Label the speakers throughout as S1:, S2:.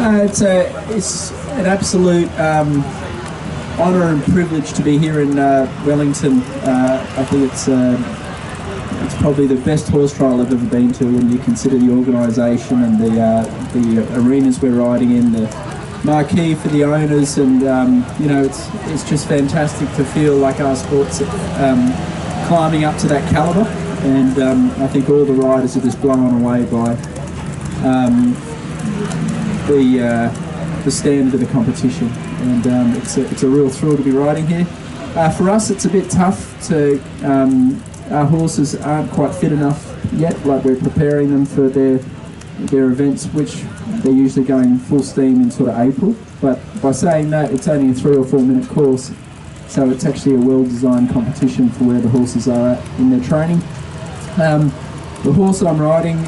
S1: It's an absolute honour and privilege to be here in Wellington. I think it's probably the best horse trial I've ever been to when you consider the organisation and the arenas we're riding in, the marquee for the owners, and you know, it's just fantastic to feel like our sport's climbing up to that calibre, and I think all the riders are just blown away by the standard of the competition, and it's a real thrill to be riding here. For us, it's a bit tough to. Our horses aren't quite fit enough yet. Like, we're preparing them for their events, which they're usually going full steam in sort of April. But by saying that, it's only a 3 or 4 minute course, so it's actually a well-designed competition for where the horses are at in their training. The horse that I'm riding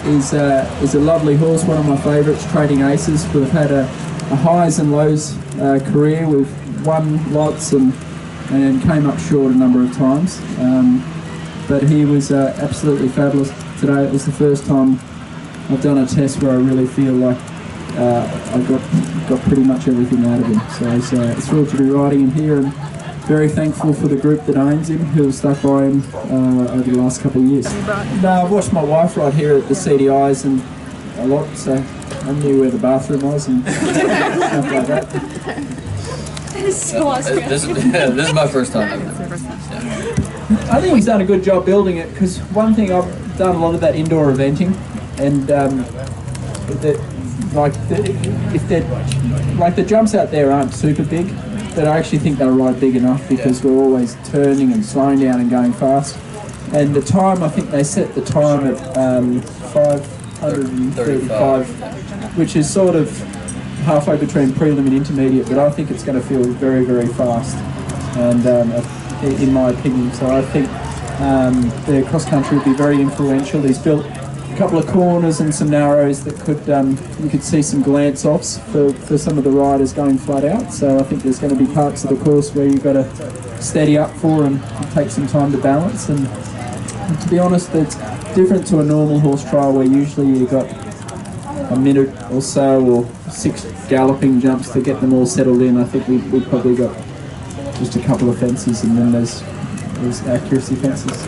S1: is a lovely horse, one of my favourites, Trading Aces. We've had a highs and lows career. We've won lots and came up short a number of times. But he was absolutely fabulous today. It was the first time I've done a test where I really feel like I got pretty much everything out of him. So it's thrilled to be riding him here, and very thankful for the group that owns him, who have stuck by him over the last couple of years. No, I've watched my wife ride here at the CDIs and a lot, so I knew where the bathroom was and stuff like that.
S2: So
S3: this is my first time.
S1: I think he's done a good job building it, because one thing, I've done a lot of that indoor eventing, and the jumps out there aren't super big, but I actually think they'll ride big enough, because we're always turning and slowing down and going fast. And the time, I think they set the time at 535, which is sort of halfway between prelim and intermediate, but I think it's going to feel very, very fast, and in my opinion. So I think the cross country will be very influential. He's built a couple of corners and some narrows that could you could see some glance offs for some of the riders going flat out. So I think there's going to be parts of the course where you've got to steady up for and take some time to balance. And to be honest, it's different to a normal horse trial where usually you've got a minute or so, or 6 galloping jumps to get them all settled in. I think we've probably got just a couple of fences, and then there's accuracy fences.